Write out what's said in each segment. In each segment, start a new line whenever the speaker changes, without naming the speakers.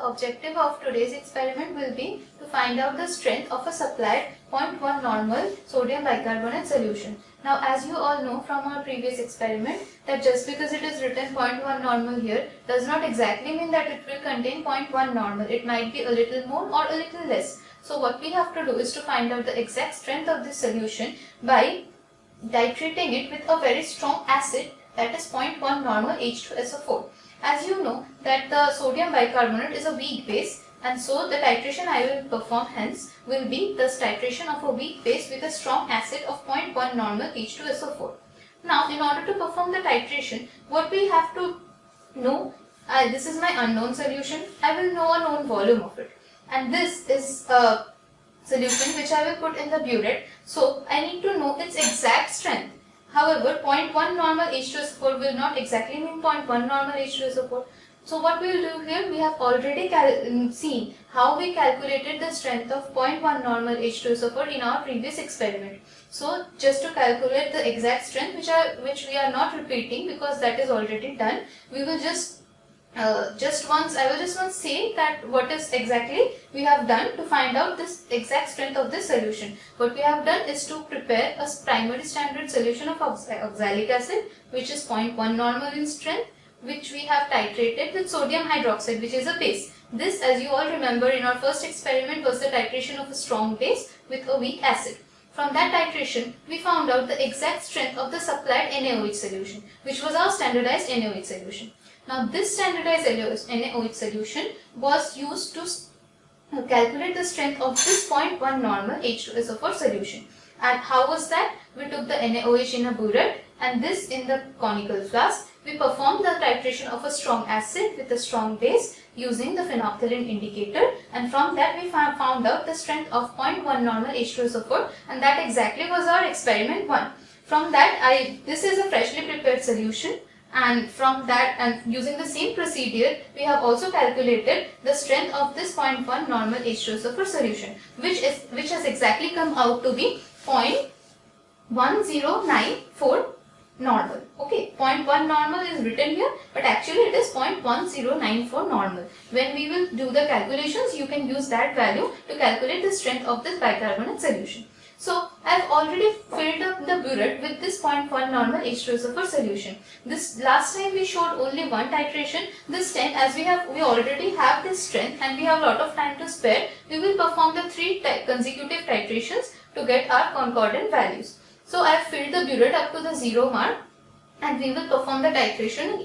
objective of today's experiment will be to find out the strength of a supplied 0.1 normal sodium bicarbonate solution. Now, as you all know from our previous experiment that just because it is written 0.1 normal here does not exactly mean that it will contain 0.1 normal. It might be a little more or a little less. So what we have to do is to find out the exact strength of this solution by titrating it with a very strong acid, that is 0.1 normal H2SO4. As you know that the sodium bicarbonate is a weak base, and so the titration I will perform hence will be the titration of a weak base with a strong acid of 0.1 normal H2SO4. Now, in order to perform the titration, what we have to know, this is my unknown solution, I will know a known volume of it, and this is a solution which I will put in the burette, so I need to know its exact strength. However, 0.1 normal H2SO4 will not exactly mean 0.1 normal H2SO4. So what we will do here, we have already seen how we calculated the strength of 0.1 normal H2SO4 in our previous experiment. So just to calculate the exact strength, which we are not repeating because that is already done, we will I will just once say that what is exactly we have done to find out this exact strength of this solution. What we have done is to prepare a primary standard solution of oxalic acid, which is 0.1 normal in strength, which we have titrated with sodium hydroxide, which is a base. This, as you all remember, in our first experiment was the titration of a strong base with a weak acid. From that titration, we found out the exact strength of the supplied NaOH solution, which was our standardized NaOH solution. Now, this standardized NaOH solution was used to calculate the strength of this 0.1 normal H2SO4 solution. And how was that? We took the NaOH in a burette and this in the conical flask. We performed the titration of a strong acid with a strong base using the phenolphthalein indicator, and from that we found out the strength of 0.1 normal H2SO4, and that exactly was our experiment 1. From that, this is a freshly prepared solution. And from that, and using the same procedure, we have also calculated the strength of this 0.1 normal H2SO4 solution, which has exactly come out to be 0.1094 normal. Okay, 0.1 normal is written here, but actually it is 0.1094 normal. When we will do the calculations, you can use that value to calculate the strength of this bicarbonate solution. So, I have already filled up the burette with this 0.1 normal H2SO4 solution. This last time we showed only one titration. This time, as we already have this strength and we have a lot of time to spare, we will perform the 3 consecutive titrations to get our concordant values. So, I have filled the burette up to the 0 mark, and we will perform the titration.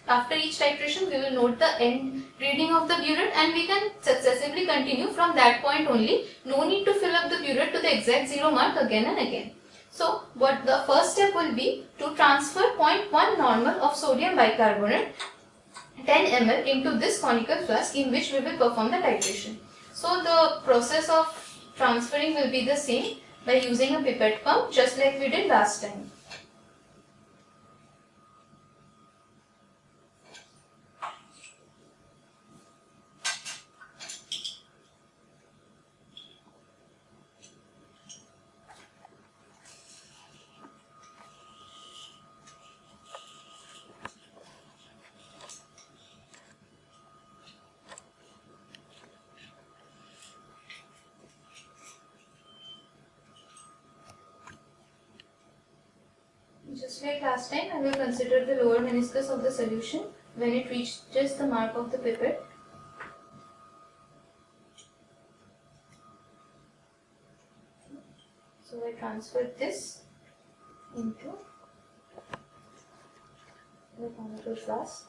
After each titration, we will note the end reading of the burette, and we can successively continue from that point only. No need to fill up the burette to the exact 0 mark again and again. So, what the first step will be to transfer 0.1 normal of sodium bicarbonate 10 ml into this conical flask in which we will perform the titration. So, the process of transferring will be the same by using a pipette pump, just like we did last time. Just like last time, I will consider the lower meniscus of the solution when it reaches the mark of the pipette. So I transfer this into the conical flask.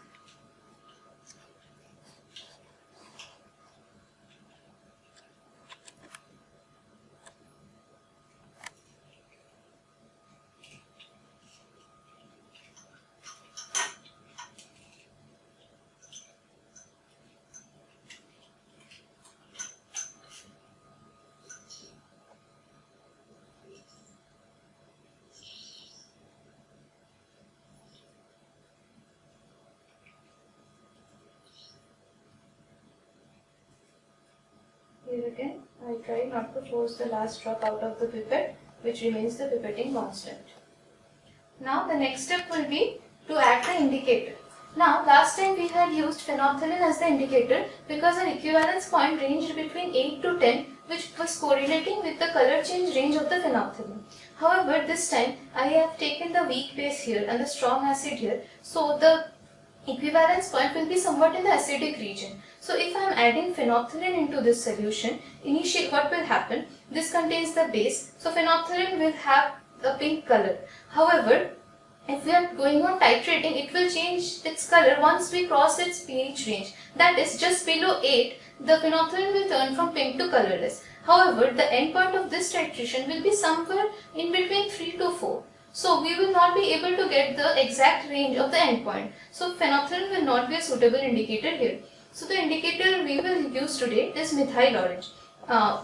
Here again, I try not to force the last drop out of the pipette, which remains the pipetting constant. Now the next step will be to add the indicator. Now last time we had used phenolphthalein as the indicator because an equivalence point ranged between 8 to 10, which was correlating with the color change range of the phenolphthalein. However, this time I have taken the weak base here and the strong acid here, so the equivalence point will be somewhat in the acidic region. So if I am adding phenolphthalein into this solution, initially what will happen? This contains the base, so phenolphthalein will have a pink color. However, if we are going on titrating, it will change its color once we cross its pH range. That is, just below 8, the phenolphthalein will turn from pink to colorless. However, the end point of this titration will be somewhere in between 3 to 4. So we will not be able to get the exact range of the endpoint. So phenolphthalein will not be a suitable indicator here. So the indicator we will use today is methyl orange.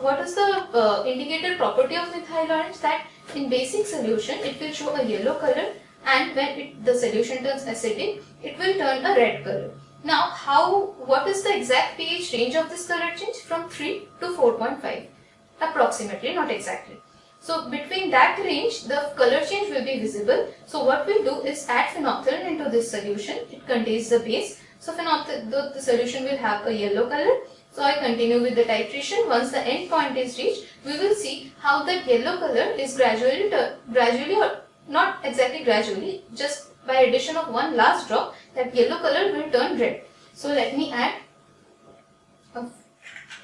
What is the indicator property of methyl orange? That in basic solution it will show a yellow color, and when the solution turns acidic, it will turn a red color. Now what is the exact pH range of this color change? From 3 to 4.5 approximately, not exactly. So between that range, the color change will be visible. So what we do is add phenolphthalein into this solution. It contains the base. So the solution will have a yellow color. So I continue with the titration. Once the end point is reached, we will see how that yellow color is gradually or not exactly gradually, just by addition of one last drop, that yellow color will turn red. So let me add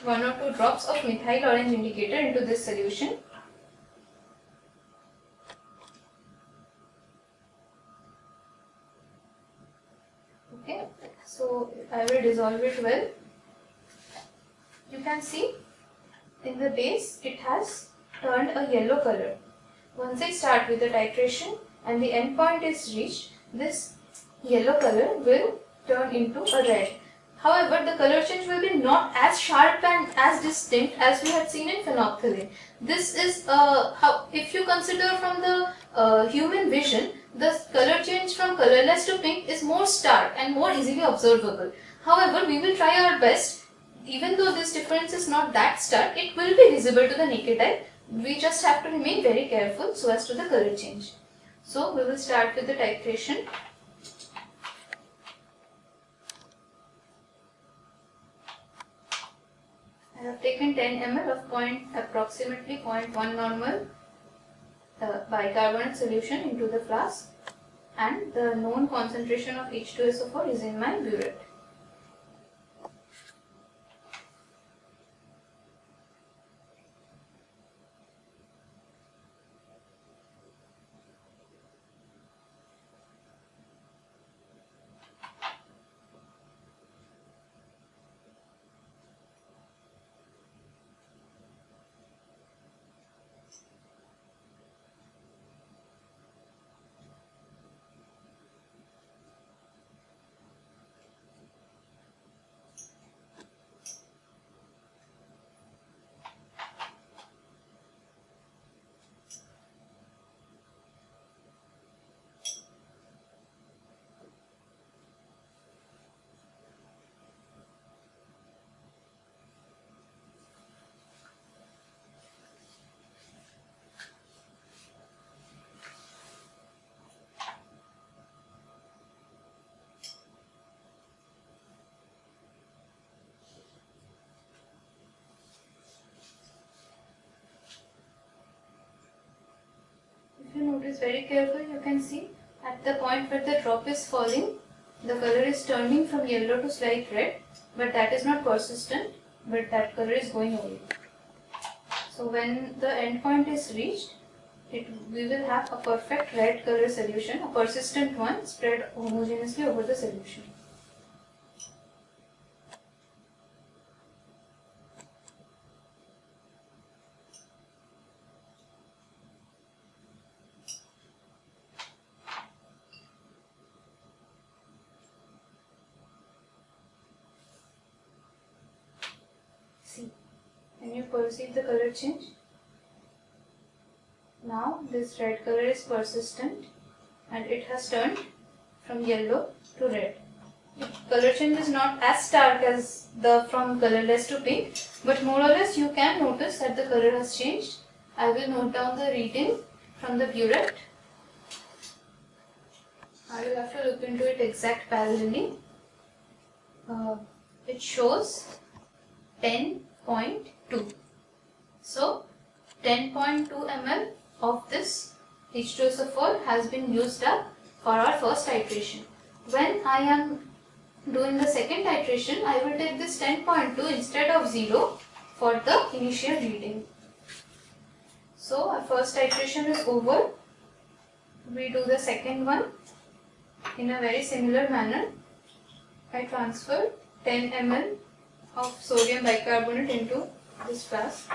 1 or 2 drops of methyl orange indicator into this solution. Okay, so I will dissolve it well. You can see in the base it has turned a yellow color. Once I start with the titration and the end point is reached, this yellow color will turn into a red. However, the color change will be not as sharp and as distinct as we had seen in phenolphthalein. This is how, if you consider from the human vision, the color change from colorless to pink is more stark and more easily observable. However, we will try our best. Even though this difference is not that stark, it will be visible to the naked eye. We just have to remain very careful so as to the color change. So we will start with the titration. I have taken 10 ml of approximately 0.1 normal bicarbonate solution into the flask, and the known concentration of H2SO4 is in my burette. If you notice very carefully, you can see at the point where the drop is falling, the color is turning from yellow to slight red, but that is not persistent, but that color is going away. So when the end point is reached, we will have a perfect red color solution, a persistent one, spread homogeneously over the solution. See, can you perceive the color change? Now this red color is persistent and it has turned from yellow to red. The color change is not as stark as the from colorless to pink, but more or less you can notice that the color has changed. I will note down the reading from the burette. I will have to look into it exact parallelly. It shows 10.2. So 10.2 ml of this H2SO4 has been used up for our first titration. When I am doing the second titration, I will take this 10.2 instead of 0 for the initial reading. So our first titration is over. We do the second one in a very similar manner. I transfer 10 ml of sodium bicarbonate into this flask.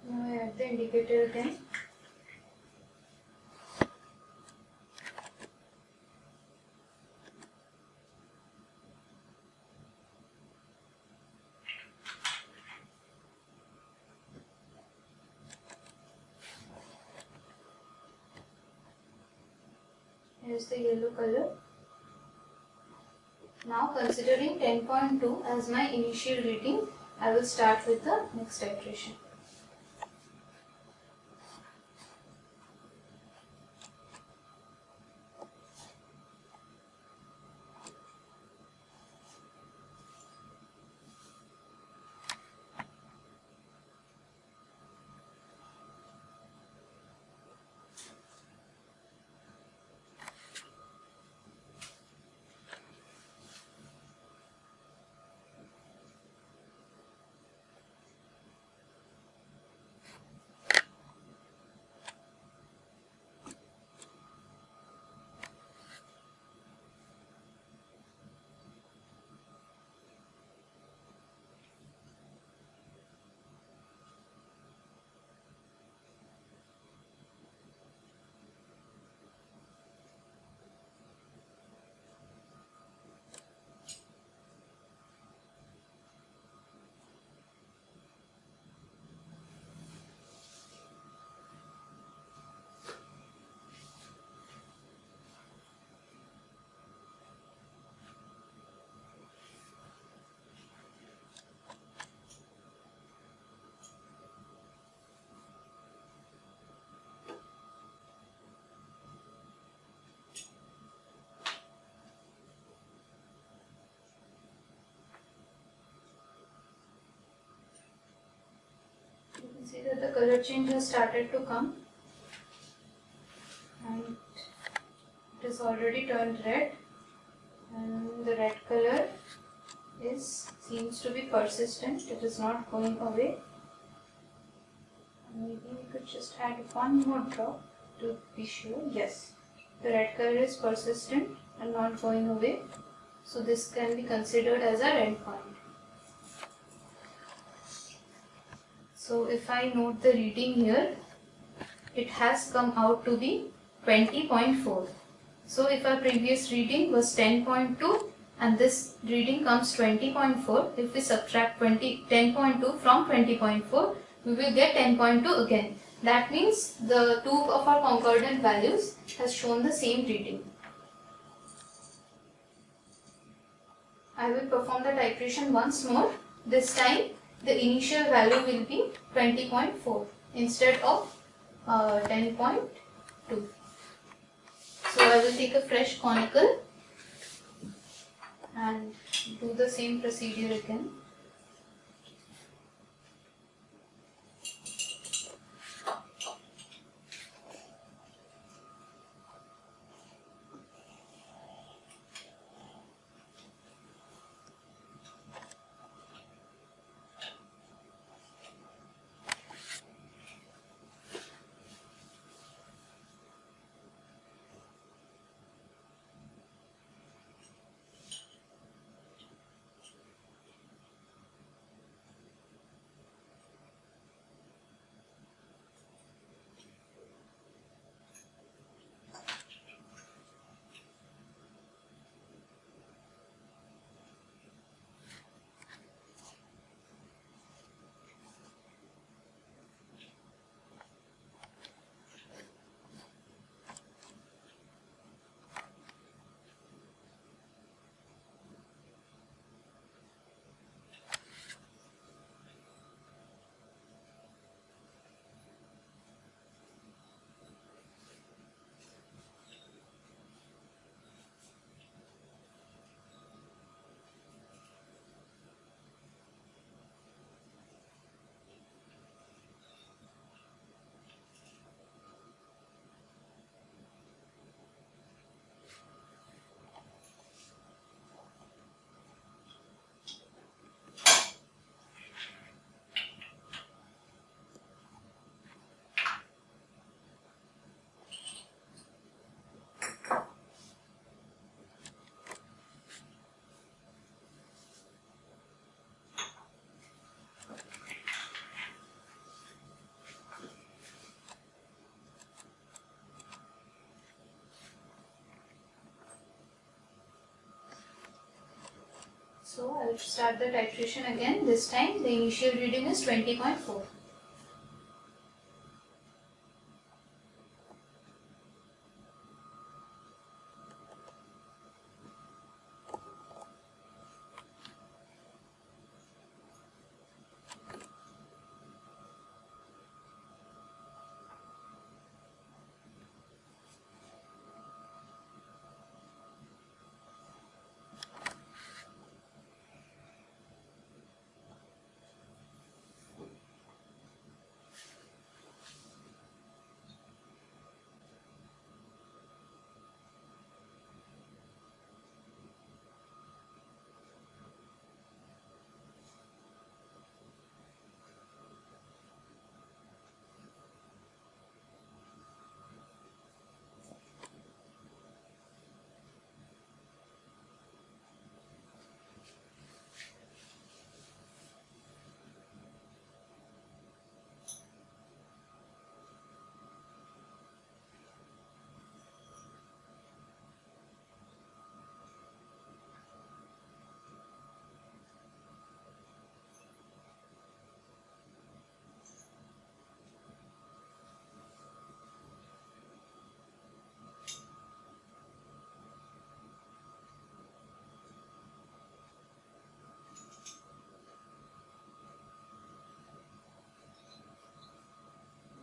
Now I add the indicator again. Here's the yellow color. Now considering 10.2 as my initial reading, I will start with the next titration. See that the color change has started to come and it is already turned red, and the red color seems to be persistent. It is not going away. Maybe we could just add one more drop to be sure. Yes, the red color is persistent and not going away, so this can be considered as our endpoint. So if I note the reading here, it has come out to be 20.4. So if our previous reading was 10.2, and this reading comes 20.4. If we subtract 10.2 from 20.4, we will get 10.2 again. That means the two of our concordant values has shown the same reading. I will perform the titration once more. This time the initial value will be 20.4 instead of 10.2. So I will take a fresh conical and do the same procedure again. So I will start the titration again. This time the initial reading is 20.4.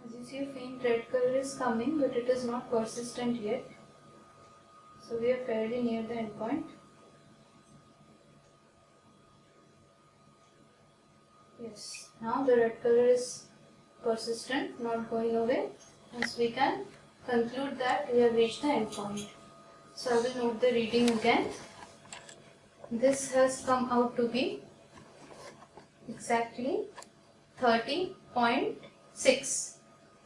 As you see, a faint red color is coming, but it is not persistent yet. So we are fairly near the endpoint. Yes, now the red color is persistent, not going away. Hence we can conclude that we have reached the endpoint. So I will note the reading again. This has come out to be exactly 30.6.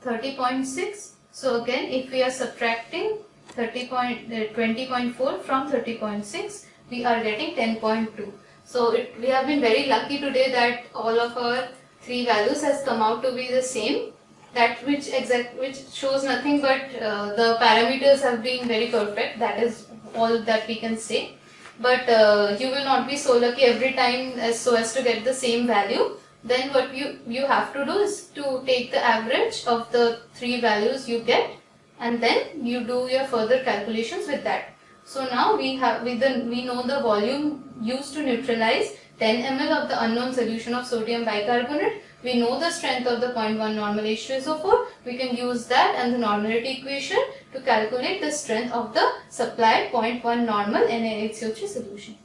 30.6. So again, if we are subtracting 20.4 from 30.6, we are getting 10.2. So we have been very lucky today that all of our three values has come out to be the same. That which shows nothing but the parameters have been very perfect. That is all that we can say. but you will not be so lucky every time so as to get the same value. Then what you have to do is to take the average of the three values you get, and then you do your further calculations with that. So now we know the volume used to neutralize 10 ml of the unknown solution of sodium bicarbonate. We know the strength of the 0.1 normal H2SO4. We can use that and the normality equation to calculate the strength of the supplied 0.1 normal NaHCO3 solution.